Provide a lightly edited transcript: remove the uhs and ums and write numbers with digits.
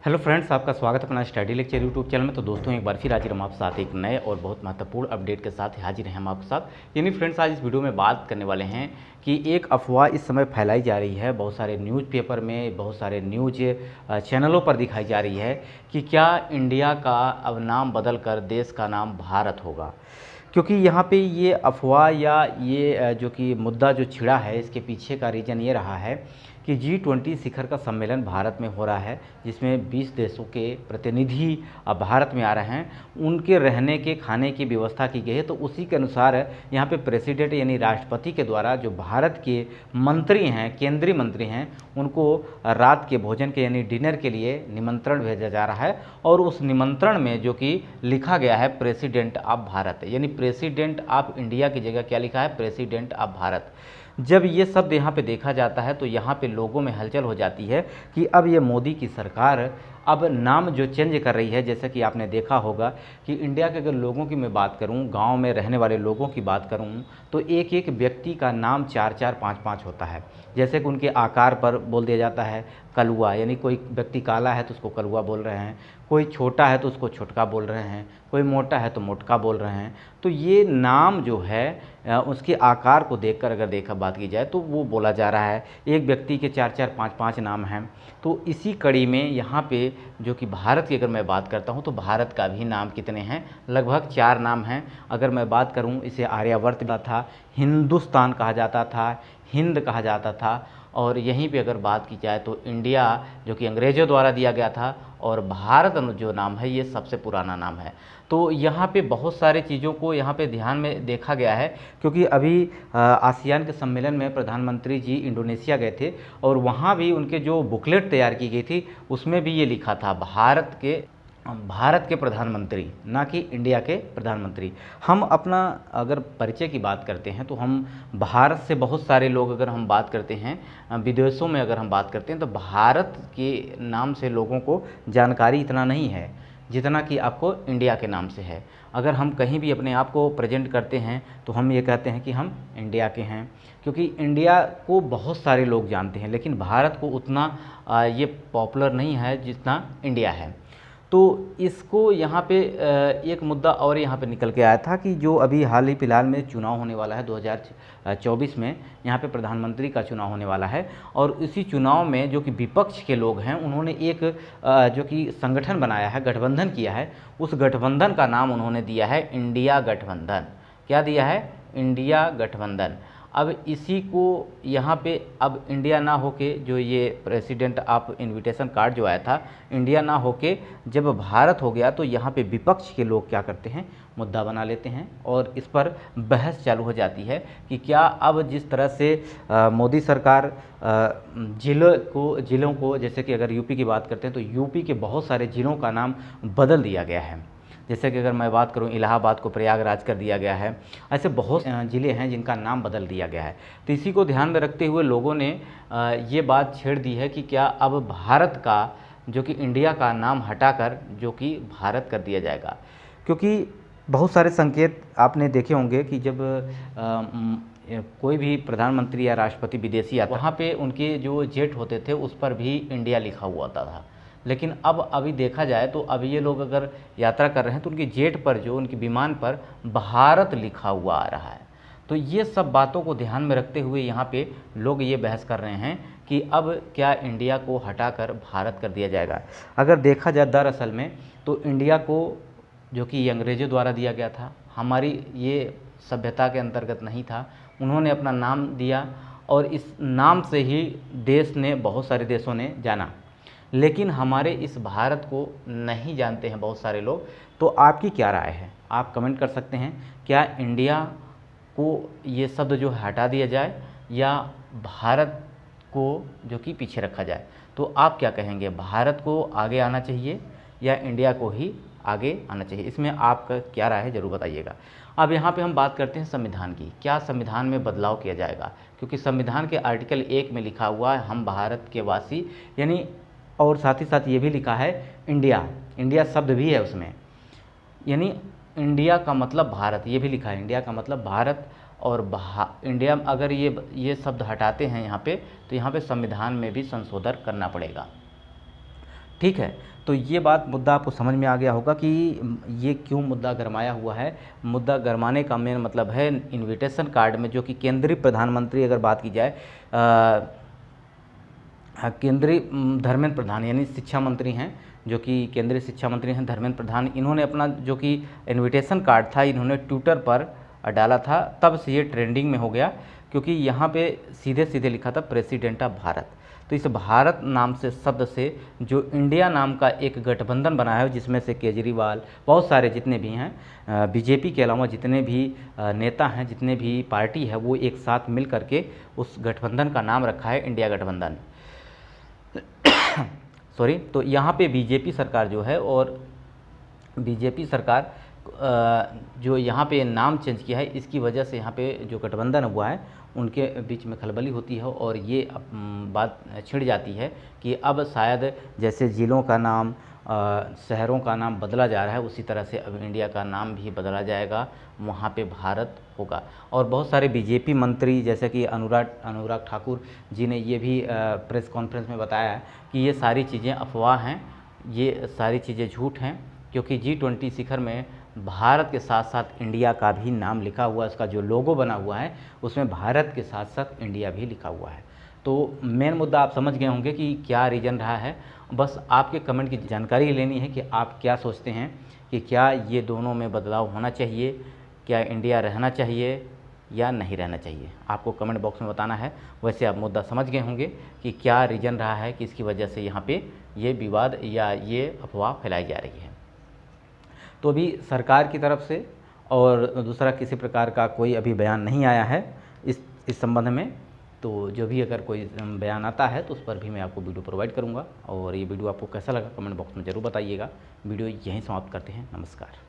Hello friends, आपका स्वागत है अपना स्टडी लेक्चर यूट्यूब चैनल में। तो दोस्तों, एक बार फिर हाजिर हम आपके साथ एक नए और बहुत महत्वपूर्ण अपडेट के साथ हाजिर हैं हम आपके साथ। यानी फ्रेंड्स, आज इस वीडियो में बात करने वाले हैं कि एक अफवाह इस समय फैलाई जा रही है, बहुत सारे न्यूज़पेपर में, बहुत सारे न्यूज़ चैनलों पर दिखाई जा रही है कि क्या इंडिया का अब नाम बदल कर देश का नाम भारत होगा। क्योंकि यहाँ पे ये अफवाह या ये जो कि मुद्दा जो छिड़ा है, इसके पीछे का रीज़न ये रहा है कि G20 शिखर का सम्मेलन भारत में हो रहा है, जिसमें 20 देशों के प्रतिनिधि अब भारत में आ रहे हैं। उनके रहने के खाने की व्यवस्था की गई है। तो उसी के अनुसार यहाँ पे प्रेसिडेंट यानी राष्ट्रपति के द्वारा जो भारत के मंत्री हैं, केंद्रीय मंत्री हैं, उनको रात के भोजन के यानी डिनर के लिए निमंत्रण भेजा जा रहा है। और उस निमंत्रण में जो कि लिखा गया है प्रेसिडेंट ऑफ भारत, यानी प्रेसिडेंट ऑफ इंडिया की जगह क्या लिखा है, प्रेसिडेंट ऑफ भारत। जब ये शब्द यहाँ पे देखा जाता है तो यहाँ पे लोगों में हलचल हो जाती है कि अब ये मोदी की सरकार अब नाम जो चेंज कर रही है। जैसे कि आपने देखा होगा कि इंडिया के अगर लोगों की मैं बात करूं, गांव में रहने वाले लोगों की बात करूं, तो एक एक व्यक्ति का नाम 4-4, 5-5 होता है। जैसे कि उनके आकार पर बोल दिया जाता है कलुआ, यानी कोई व्यक्ति काला है तो उसको कलुआ बोल रहे हैं, कोई छोटा है तो उसको छोटका बोल रहे हैं, कोई मोटा है तो मोटका बोल रहे हैं। तो ये नाम जो है उसके आकार को देखकर अगर बात की जाए तो वो बोला जा रहा है। एक व्यक्ति के 4-4, 5-5 नाम हैं। तो इसी कड़ी में यहाँ पे जो कि भारत की अगर मैं बात करता हूँ तो भारत का भी नाम कितने हैं, लगभग 4 नाम हैं। अगर मैं बात करूँ, इसे आर्यावर्त था, हिंदुस्तान कहा जाता था, हिंद कहा जाता था। और यहीं पे अगर बात की जाए तो इंडिया जो कि अंग्रेज़ों द्वारा दिया गया था, और भारत जो नाम है ये सबसे पुराना नाम है। तो यहाँ पे बहुत सारी चीज़ों को यहाँ पे ध्यान में देखा गया है, क्योंकि अभी आसियान के सम्मेलन में प्रधानमंत्री जी इंडोनेशिया गए थे और वहाँ भी उनके जो बुकलेट तैयार की गई थी उसमें भी ये लिखा था भारत के प्रधानमंत्री, ना कि इंडिया के प्रधानमंत्री। हम अपना अगर परिचय की बात करते हैं तो हम भारत से बहुत सारे लोग अगर हम बात करते हैं, विदेशों में अगर हम बात करते हैं, तो भारत के नाम से लोगों को जानकारी इतना नहीं है जितना कि आपको इंडिया के नाम से है। अगर हम कहीं भी अपने आप को प्रेजेंट करते हैं तो हम ये कहते हैं कि हम इंडिया के हैं, क्योंकि इंडिया को बहुत सारे लोग जानते हैं, लेकिन भारत को उतना ये पॉपुलर नहीं है जितना इंडिया है। तो इसको यहाँ पे एक मुद्दा और यहाँ पे निकल के आया था कि जो अभी हाल ही फिलहाल में चुनाव होने वाला है 2024 में, यहाँ पे प्रधानमंत्री का चुनाव होने वाला है। और इसी चुनाव में जो कि विपक्ष के लोग हैं, उन्होंने एक जो कि संगठन बनाया है, गठबंधन किया है। उस गठबंधन का नाम उन्होंने दिया है इंडिया गठबंधन। क्या दिया है? इंडिया गठबंधन। अब इसी को यहाँ पे अब इंडिया ना होके, जो ये प्रेसिडेंट ऑफ इनविटेशन कार्ड जो आया था, इंडिया ना होके जब भारत हो गया, तो यहाँ पे विपक्ष के लोग क्या करते हैं, मुद्दा बना लेते हैं और इस पर बहस चालू हो जाती है कि क्या अब जिस तरह से मोदी सरकार ज़िलों को, जैसे कि अगर यूपी की बात करते हैं तो यूपी के बहुत सारे ज़िलों का नाम बदल दिया गया है। जैसे कि अगर मैं बात करूं, इलाहाबाद को प्रयागराज कर दिया गया है। ऐसे बहुत ज़िले हैं जिनका नाम बदल दिया गया है। तो इसी को ध्यान में रखते हुए लोगों ने ये बात छेड़ दी है कि क्या अब भारत का जो कि इंडिया का नाम हटाकर जो कि भारत कर दिया जाएगा। क्योंकि बहुत सारे संकेत आपने देखे होंगे कि जब कोई भी प्रधानमंत्री या राष्ट्रपति विदेशी आता, वहाँ पे उनके जो जेट होते थे उस पर भी इंडिया लिखा हुआ होता था। लेकिन अब अभी देखा जाए तो अभी ये लोग अगर यात्रा कर रहे हैं तो उनकी जेट पर, जो उनके विमान पर भारत लिखा हुआ आ रहा है। तो ये सब बातों को ध्यान में रखते हुए यहाँ पे लोग ये बहस कर रहे हैं कि अब क्या इंडिया को हटाकर भारत कर दिया जाएगा। अगर देखा जाए दरअसल में तो इंडिया को जो कि अंग्रेज़ों द्वारा दिया गया था, हमारी ये सभ्यता के अंतर्गत नहीं था। उन्होंने अपना नाम दिया और इस नाम से ही देश ने, बहुत सारे देशों ने जाना, लेकिन हमारे इस भारत को नहीं जानते हैं बहुत सारे लोग। तो आपकी क्या राय है? आप कमेंट कर सकते हैं। क्या इंडिया को ये शब्द जो हटा दिया जाए या भारत को जो कि पीछे रखा जाए? तो आप क्या कहेंगे, भारत को आगे आना चाहिए या इंडिया को ही आगे आना चाहिए? इसमें आपका क्या राय है, ज़रूर बताइएगा। अब यहाँ पे हम बात करते हैं संविधान की। क्या संविधान में बदलाव किया जाएगा? क्योंकि संविधान के आर्टिकल 1 में लिखा हुआ है हम भारत के वासी, यानी, और साथ ही साथ ये भी लिखा है इंडिया, इंडिया शब्द भी है उसमें, यानी इंडिया का मतलब भारत, ये भी लिखा है इंडिया का मतलब भारत। और इंडिया अगर ये शब्द हटाते हैं यहाँ पे, तो यहाँ पे संविधान में भी संशोधन करना पड़ेगा। ठीक है, तो ये बात मुद्दा आपको समझ में आ गया होगा कि ये क्यों मुद्दा गरमाया हुआ है। मुद्दा गरमाने का मेन मतलब है इनविटेशन कार्ड में, जो कि केंद्रीय प्रधानमंत्री अगर बात की जाए, केंद्रीय धर्मेंद्र प्रधान यानी शिक्षा मंत्री हैं, जो कि केंद्रीय शिक्षा मंत्री हैं धर्मेंद्र प्रधान, इन्होंने अपना जो कि इनविटेशन कार्ड था इन्होंने ट्विटर पर डाला था। तब से ये ट्रेंडिंग में हो गया, क्योंकि यहाँ पे सीधे सीधे लिखा था प्रेसिडेंट ऑफ भारत। तो इस भारत नाम से शब्द से जो इंडिया नाम का एक गठबंधन बना है, जिसमें से केजरीवाल, बहुत सारे जितने भी हैं, बीजेपी के अलावा जितने भी नेता हैं, जितने भी पार्टी है, वो एक साथ मिल करके उस गठबंधन का नाम रखा है इंडिया गठबंधन। सॉरी, तो यहाँ पे बीजेपी सरकार जो है, और बीजेपी सरकार जो यहाँ पे नाम चेंज किया है, इसकी वजह से यहाँ पे जो गठबंधन हुआ है उनके बीच में खलबली होती है, और ये बात छिड़ जाती है कि अब शायद जैसे ज़िलों का नाम, शहरों का नाम बदला जा रहा है, उसी तरह से अब इंडिया का नाम भी बदला जाएगा, वहाँ पे भारत होगा। और बहुत सारे बीजेपी मंत्री जैसे कि अनुराग ठाकुर जी ने ये भी प्रेस कॉन्फ्रेंस में बताया है कि ये सारी चीज़ें अफवाह हैं, ये सारी चीज़ें झूठ हैं, क्योंकि G20 शिखर में भारत के साथ साथ इंडिया का भी नाम लिखा हुआ है। उसका जो लोगो बना हुआ है उसमें भारत के साथ साथ इंडिया भी लिखा हुआ है। तो मेन मुद्दा आप समझ गए होंगे कि क्या रीज़न रहा है। बस आपके कमेंट की जानकारी लेनी है कि आप क्या सोचते हैं कि क्या ये दोनों में बदलाव होना चाहिए, क्या इंडिया रहना चाहिए या नहीं रहना चाहिए, आपको कमेंट बॉक्स में बताना है। वैसे आप मुद्दा समझ गए होंगे कि क्या रीज़न रहा है कि इसकी वजह से यहाँ पे ये विवाद या ये अफवाह फैलाई जा रही है। तो अभी सरकार की तरफ से और दूसरा किसी प्रकार का कोई अभी बयान नहीं आया है इस संबंध में। तो जो भी अगर कोई बयान आता है तो उस पर भी मैं आपको वीडियो प्रोवाइड करूंगा। और ये वीडियो आपको कैसा लगा कमेंट बॉक्स में ज़रूर बताइएगा। वीडियो यहीं समाप्त करते हैं। नमस्कार।